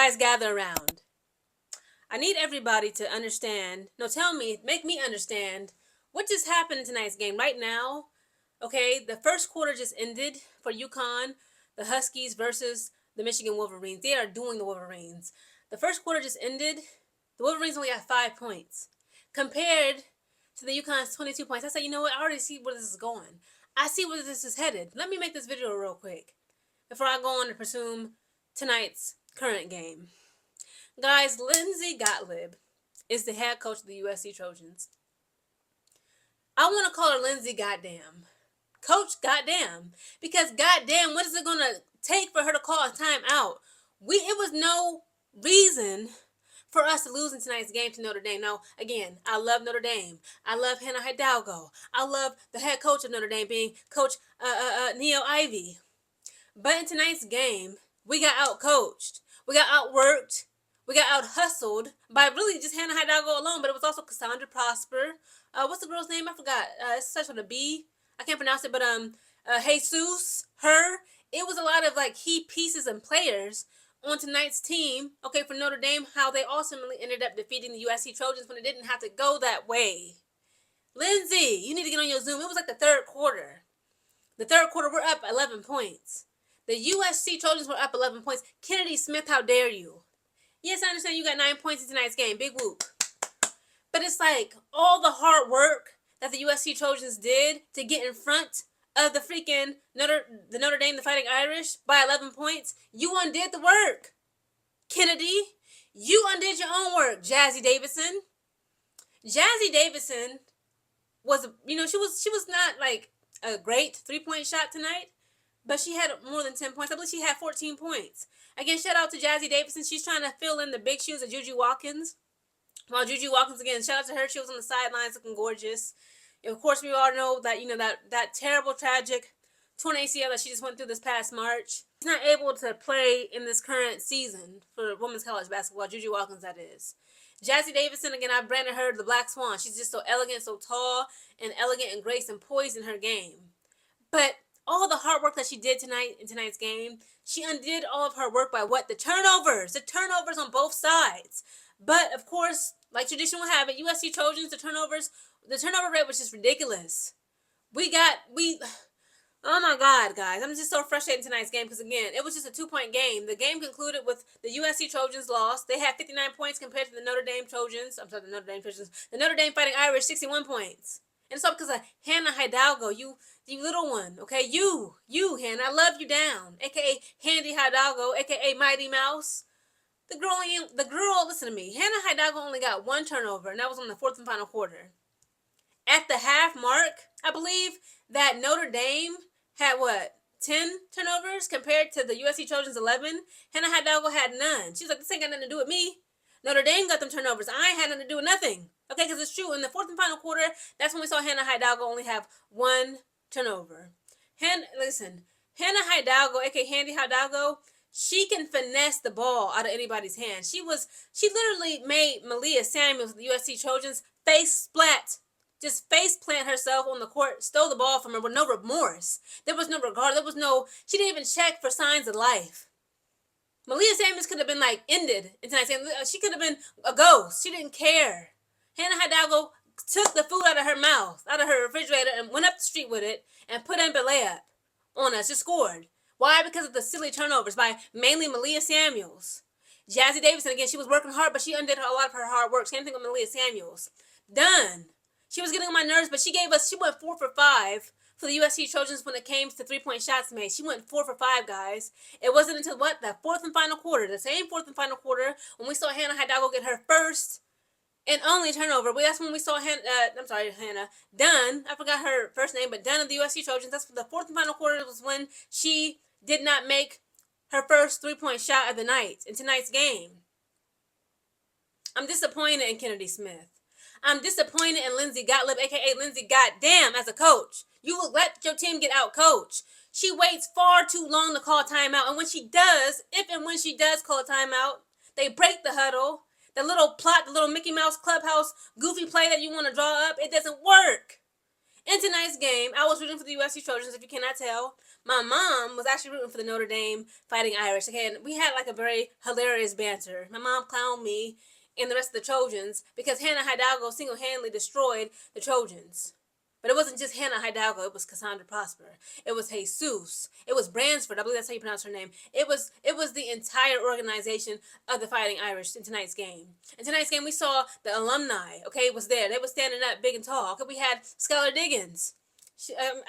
Guys, gather around. I need everybody to understand. No, make me understand what just happened in tonight's game right now. Okay, the first quarter just ended for UConn, the Huskies versus the Michigan Wolverines. They are doing the Wolverines. The first quarter just ended. The Wolverines only got 5 points compared to the UConn's 22 points. I said, you know what? I already see where this is going. I see where this is headed. Let me make this video real quick before I go on to pursue tonight's current game. Guys, Lindsey Gottlieb is the head coach of the USC Trojans. I want to call her Lindsey Goddamn. Coach Goddamn. Because goddamn, what is it going to take for her to call a timeout? It was no reason for us to lose in tonight's game to Notre Dame. Now, again, I love Notre Dame. I love Hannah Hidalgo. I love the head coach of Notre Dame being Coach Neo Ivy. But in tonight's game, we got out-coached. We got outworked. We got out-hustled by really just Hannah Hidalgo alone, but it was also Cassandra Prosper. What's the girl's name? I forgot. It starts with a B. I can't pronounce it, but Jesus, her. It was a lot of like key pieces and players on tonight's team, okay, for Notre Dame, how they ultimately ended up defeating the USC Trojans when it didn't have to go that way. Lindsey, you need to get on your Zoom. It was like the third quarter. The third quarter, we're up 11 points. The USC Trojans were up 11 points. Kennedy Smith, how dare you? Yes, I understand you got 9 points in tonight's game. Big whoop. But it's like all the hard work that the USC Trojans did to get in front of the freaking Notre Dame, the Fighting Irish, by 11 points. You undid the work, Kennedy. You undid your own work, Jazzy Davison. Jazzy Davison was, she was not like a great 3-point shot tonight, but she had more than 10 points. I believe she had 14 points. Again, shout out to Jazzy Davison. She's trying to fill in the big shoes of Juju Watkins. Well, Juju Watkins, again, shout out to her. She was on the sidelines looking gorgeous. Of course, we all know that, that terrible, tragic torn ACL that she just went through this past March. She's not able to play in this current season for women's college basketball. Juju Watkins, that is. Jazzy Davison, again, I've branded her the Black Swan. She's just so elegant, so tall, and elegant, and grace, and poise in her game. But all the hard work that she did tonight in tonight's game, she undid all of her work by what? The turnovers on both sides. But, of course, like tradition will have it, USC Trojans, the turnover rate was just ridiculous. Oh my God, guys. I'm just so frustrated in tonight's game because, again, it was just a 2-point game. The game concluded with the USC Trojans lost. They had 59 points compared to the Notre Dame Trojans. I'm sorry, the Notre Dame Trojans. The Notre Dame Fighting Irish, 61 points. And it's all because of Hannah Hidalgo, you little one, okay? You, Hannah, I love you down, a.k.a. Handy Hidalgo, a.k.a. Mighty Mouse. The girl, listen to me. Hannah Hidalgo only got 1 turnover, and that was on the 4th and final quarter. At the half mark, I believe that Notre Dame had, 10 turnovers compared to the USC Trojans 11? Hannah Hidalgo had none. She was like, this ain't got nothing to do with me. Notre Dame got them turnovers. I ain't had nothing to do with nothing. Okay, because it's true. In the 4th and final quarter, that's when we saw Hannah Hidalgo only have 1 turnover. Hannah Hidalgo, a.k.a. Handy Hidalgo, she can finesse the ball out of anybody's hand. She literally made Malia Samuels of the USC Trojans face plant herself on the court, stole the ball from her with no remorse. There was no regard. She didn't even check for signs of life. Malia Samuels could have been ended in tonight's game. She could have been a ghost. She didn't care. Hannah Hidalgo took the food out of her mouth, out of her refrigerator, and went up the street with it and put in layup on us. Just scored. Why? Because of the silly turnovers by mainly Malia Samuels. Jazzy Davison, again, she was working hard, but she undid a lot of her hard work. Same thing with Malia Samuels. Done. She was getting on my nerves, but she went 4 for 5 for the USC Trojans when it came to 3-point shots made. She went 4 for 5, guys. It wasn't until the 4th and final quarter, the same 4th and final quarter, when we saw Hannah Hidalgo get her first and only turnover. That's when we saw Hannah Dunn. I forgot her first name, but Dunn of the USC Trojans. That's the 4th and final quarter was when she did not make her first 3-point shot of the night in tonight's game. I'm disappointed in Kennedy Smith. I'm disappointed in Lindsey Gottlieb, a.k.a. Lindsey Goddamn, as a coach. You will let your team get out coached. She waits far too long to call a timeout. And when she does, if and when she does call a timeout, they break the huddle. The little plot, the little Mickey Mouse clubhouse goofy play that you want to draw up, it doesn't work. In tonight's game, I was rooting for the USC Trojans, if you cannot tell. My mom was actually rooting for the Notre Dame Fighting Irish. Okay, and we had like a very hilarious banter. My mom clowned me and the rest of the Trojans because Hannah Hidalgo single-handedly destroyed the Trojans. But it wasn't just Hannah Hidalgo, it was Cassandra Prosper. It was Jesus. It was Bransford. I believe that's how you pronounce her name. It was the entire organization of the Fighting Irish in tonight's game. In tonight's game, we saw the alumni, okay, was there. They were standing up big and tall. Okay, we had Skylar Diggins.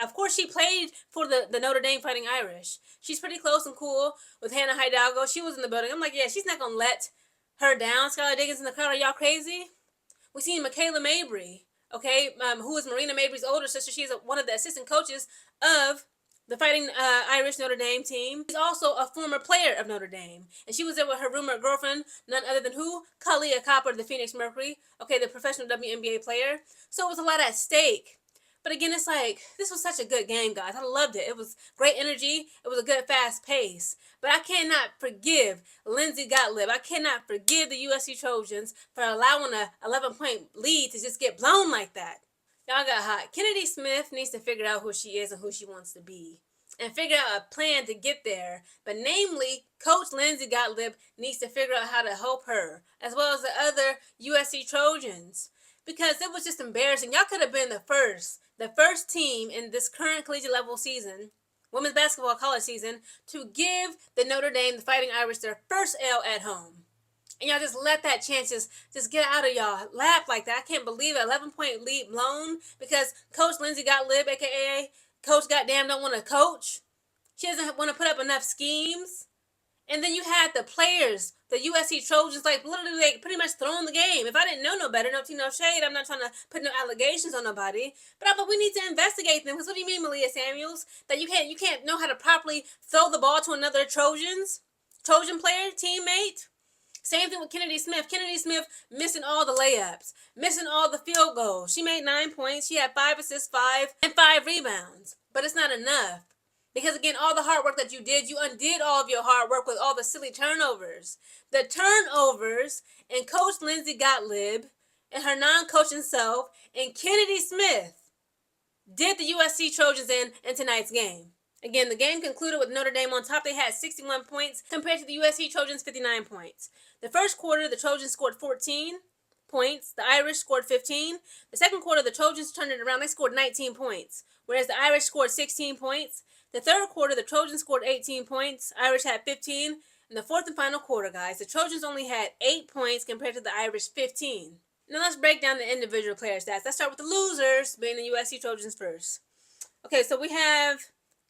Of course, she played for the Notre Dame Fighting Irish. She's pretty close and cool with Hannah Hidalgo. She was in the building. I'm like, yeah, she's not going to let her down. Skylar Diggins in the crowd. Are y'all crazy? We seen Michaela Mabry, okay, who is Marina Mabry's older sister. She's one of the assistant coaches of the Fighting Irish Notre Dame team. She's also a former player of Notre Dame. And she was there with her rumored girlfriend, none other than who? Kalia Copper, the Phoenix Mercury, okay, the professional WNBA player. So it was a lot at stake. But again, it's like, this was such a good game, guys. I loved it. It was great energy. It was a good fast pace. But I cannot forgive Lindsey Gottlieb. I cannot forgive the USC Trojans for allowing a 11-point lead to just get blown like that. Y'all got hot. Kennedy Smith needs to figure out who she is and who she wants to be. And figure out a plan to get there. But namely, Coach Lindsey Gottlieb needs to figure out how to help her, as well as the other USC Trojans. Because it was just embarrassing. Y'all could have been the first team in this current collegiate level season, women's basketball college season, to give the Notre Dame, the Fighting Irish, their first L at home. And y'all just let that chance just get out of y'all lap like that. I can't believe it. 11-point lead blown because Coach Lindsey Gottlieb, a.k.a. Coach Goddamn don't want to coach. She doesn't want to put up enough schemes. And then you had the players, the USC Trojans, like literally like pretty much throwing the game. If I didn't know no better, no tea, no shade, I'm not trying to put no allegations on nobody. But we need to investigate them. Because what do you mean, Malia Samuels? That you can't know how to properly throw the ball to another Trojan player, teammate? Same thing with Kennedy Smith. Kennedy Smith missing all the layups, missing all the field goals. She made 9 points. She had 5 assists, 5 rebounds. But it's not enough. Because again, all the hard work that you did, you undid all of your hard work with all the silly turnovers. The turnovers and Coach Lindsey Gottlieb and her non-coaching self and Kennedy Smith did the USC Trojans in tonight's game. Again, the game concluded with Notre Dame on top. They had 61 points compared to the USC Trojans' 59 points. The first quarter, the Trojans scored 14 points. The Irish scored 15. The second quarter, the Trojans turned it around. They scored 19 points, whereas the Irish scored 16 points. The third quarter, the Trojans scored 18 points. Irish had 15. In the fourth and final quarter, guys, the Trojans only had 8 points compared to the Irish 15. Now let's break down the individual player stats. Let's start with the losers, being the USC Trojans first. Okay, so we have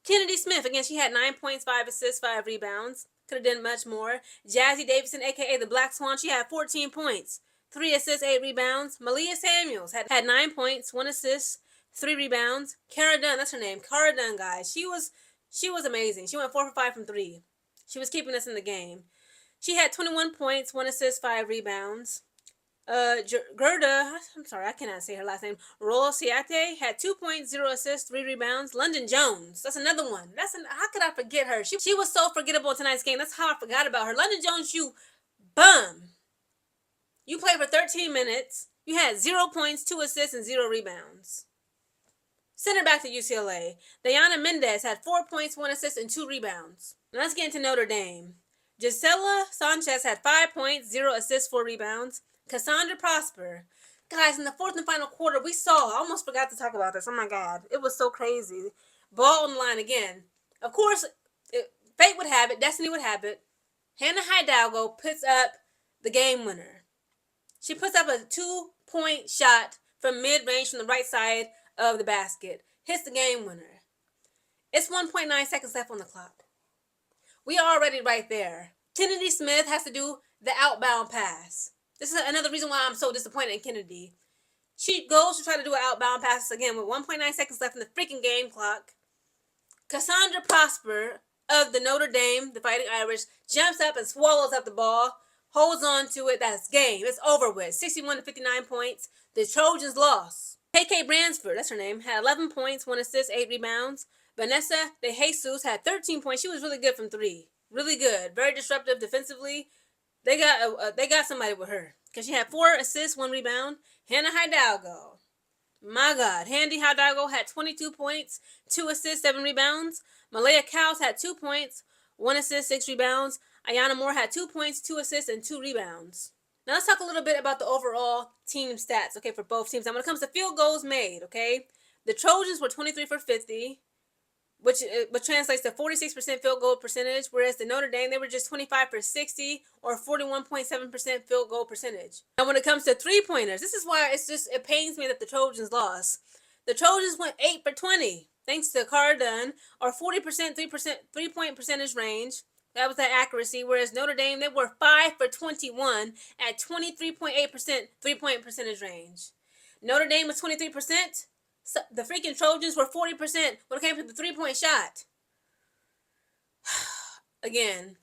Kennedy Smith. Again, she had 9 points, 5 assists, 5 rebounds. Could have done much more. Jazzy Davidson, a.k.a. the Black Swan, she had 14 points, 3 assists, 8 rebounds. Malia Samuels had 9 points, 1 assist, 3 rebounds. Cara Dunn, that's her name. Cara Dunn, guys. She was amazing. She went 4 for 5 from 3. She was keeping us in the game. She had 21 points, 1 assist, 5 rebounds. Gerda, I'm sorry, I cannot say her last name. Rolsiate had 2 points, 0 assists, 3 rebounds. London Jones, that's another one. How could I forget her? She was so forgettable in tonight's game. That's how I forgot about her. London Jones, you bum. You played for 13 minutes. You had 0 points, 2 assists, and 0 rebounds. Center back to UCLA. Diana Mendez had 4 points, 1 assist, and 2 rebounds. Now let's get into Notre Dame. Gisela Sanchez had 5 points, 0 assists, 4 rebounds. Cassandra Prosper. Guys, in the fourth and final quarter, we saw, I almost forgot to talk about this. Oh my God. It was so crazy. Ball on the line again. Of course, fate would have it, destiny would have it. Hannah Hidalgo puts up the game winner. She puts up a 2-point shot from mid-range from the right side of the basket. Hits the game winner. It's 1.9 seconds left on the clock. We are already right there. Kennedy Smith has to do the outbound pass. This is another reason why I'm so disappointed in Kennedy. She goes to try to do an outbound pass again with 1.9 seconds left in the freaking game clock. Cassandra Prosper of the Notre Dame, the Fighting Irish, jumps up and swallows up the ball, holds on to it. That's game. It's over with. 61 to 59 points. The Trojans lost. KK Bransford, that's her name, had 11 points, 1 assist, 8 rebounds. Vanessa De Jesus had 13 points. She was really good from 3. Really good. Very disruptive defensively. They got somebody with her because she had 4 assists, 1 rebound. Hannah Hidalgo, My God. Handy Hidalgo had 22 points, 2 assists, 7 rebounds. Malaya Cows had 2 points, 1 assist, 6 rebounds. Ayana Moore had 2 points, 2 assists, and 2 rebounds. Now let's talk a little bit about the overall team stats, okay, for both teams. Now when it comes to field goals made, okay, the Trojans were 23 for 50, which translates to 46% field goal percentage, whereas the Notre Dame, they were just 25 for 60, or 41.7% field goal percentage. Now, when it comes to three-pointers, this is why it pains me that the Trojans lost. The Trojans went 8 for 20, thanks to Cardone, or 40% three-point percentage range. That was that accuracy, whereas Notre Dame, they were 5 for 21 at 23.8% three-point percentage range. Notre Dame was 23%. So the freaking Trojans were 40% when it came to the three-point shot. Again,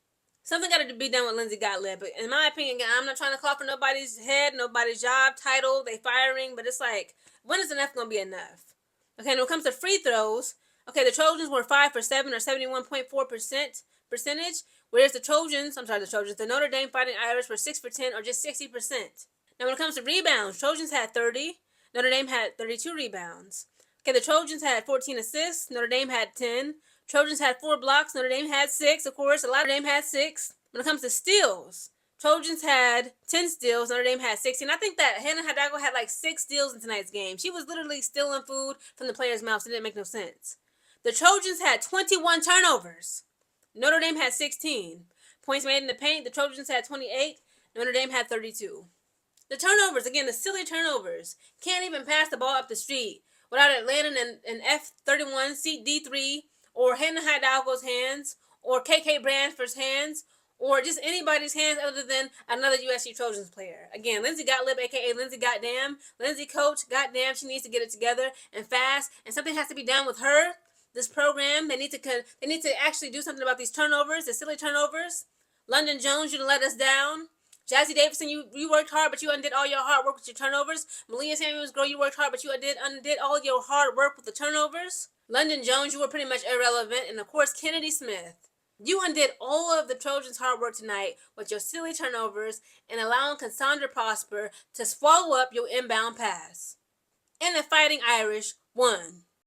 something got to be done with Lindsey Gottlieb. But in my opinion, I'm not trying to call for nobody's head, nobody's job, title, they firing, but it's like, when is enough going to be enough? Okay, when it comes to free throws, okay, the Trojans were 5 for 7, or 71.4% percentage, whereas the Notre Dame Fighting Irish were 6 for 10, or just 60%. Now, when it comes to rebounds, Trojans had 30, Notre Dame had 32 rebounds. Okay, the Trojans had 14 assists, Notre Dame had 10. Trojans had 4 blocks, Notre Dame had 6. Of course, a lot of Notre Dame had 6. When it comes to steals, Trojans had 10 steals, Notre Dame had 16. I think that Hannah Hidalgo had like 6 steals in tonight's game. She was literally stealing food from the players' mouths. It didn't make no sense. The Trojans had 21 turnovers. Notre Dame had 16. Points made in the paint, the Trojans had 28. Notre Dame had 32. The turnovers, again, the silly turnovers. Can't even pass the ball up the street without it landing in F31, seat D3, or Hannah Hidalgo's hands, or KK Branford's hands, or just anybody's hands other than another USC Trojans player. Again, Lindsey Gottlieb, a.k.a. Lindsey Goddamn. Lindsey Coach, goddamn, she needs to get it together and fast, and something has to be done with her. This program, they need to actually do something about these turnovers, the silly turnovers. London Jones, you done let us down. Jazzy Davidson, you worked hard, but you undid all your hard work with your turnovers. Malia Samuels, girl, you worked hard, but you undid all your hard work with the turnovers. London Jones, you were pretty much irrelevant. And, of course, Kennedy Smith. You undid all of the Trojans' hard work tonight with your silly turnovers and allowing Cassandra Prosper to swallow up your inbound pass. And the Fighting Irish won.